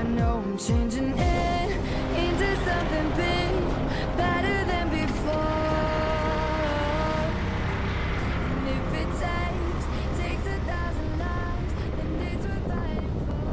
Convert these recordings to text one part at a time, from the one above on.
I know I'm changing it into something big, better than before. And if it takes 1,000 lives, then it's worth fighting for.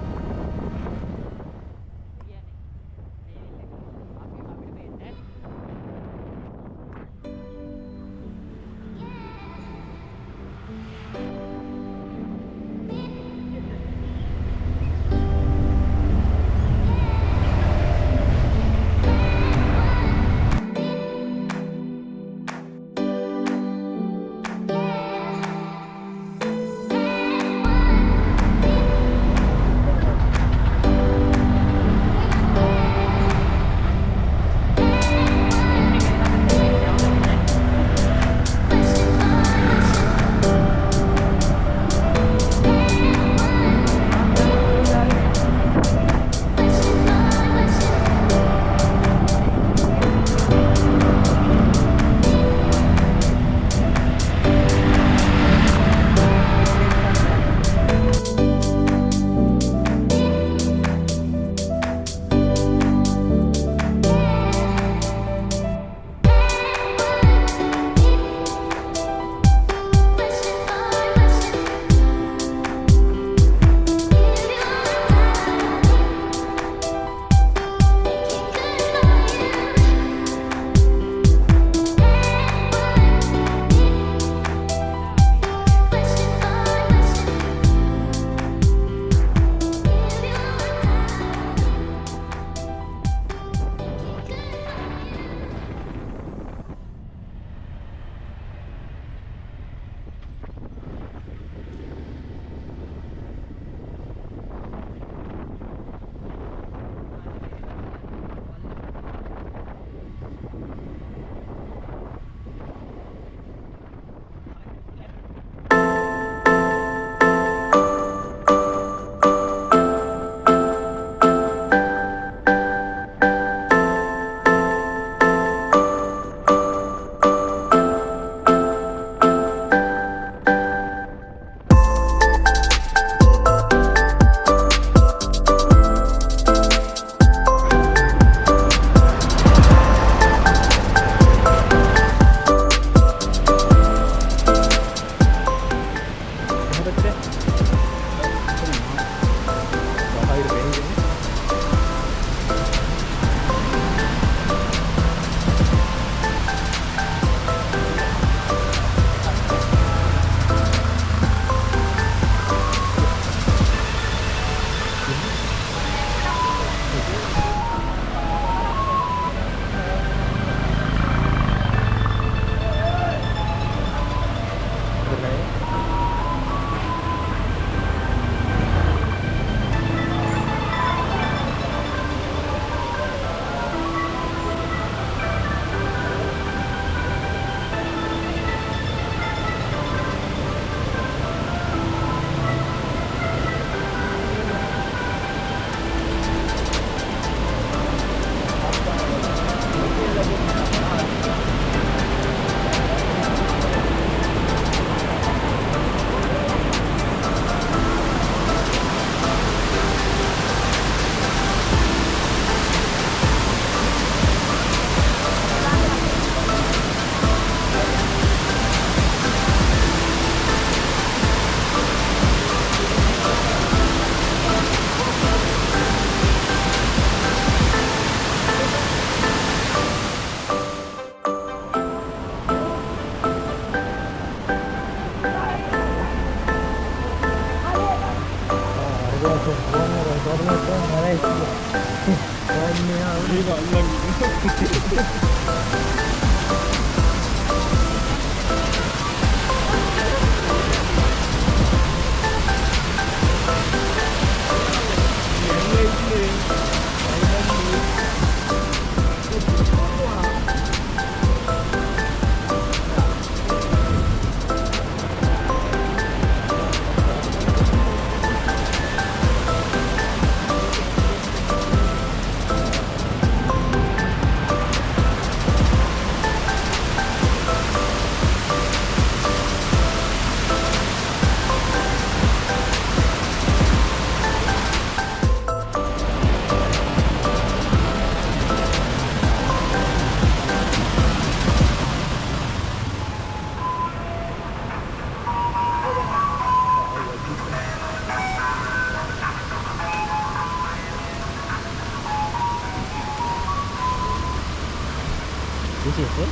This is it.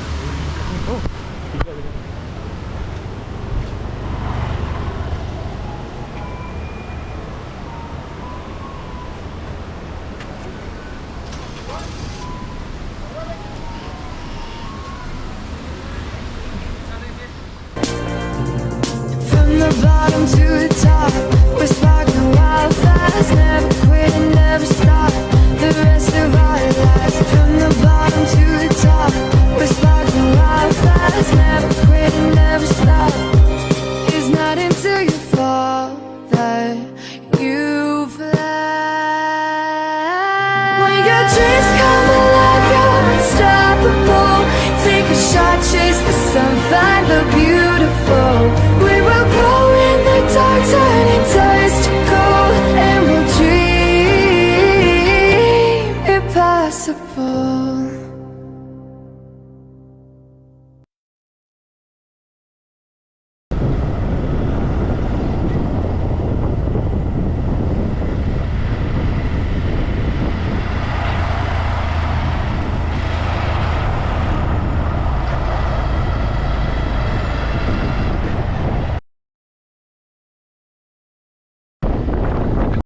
Oh, tiga gitu. From the bottom to the top, we're sparkling wild fast. Never quit and never stop. The rest of our lives. From the bottom to the top, we're sparkling wild fast. Never quit and never stop. It's not until you fall that you fly. When your dreams come alive, you're unstoppable. Take a shot, chase the sun, find the beautiful. We will go in the dark, turning dust to gold, and we'll dream impossible.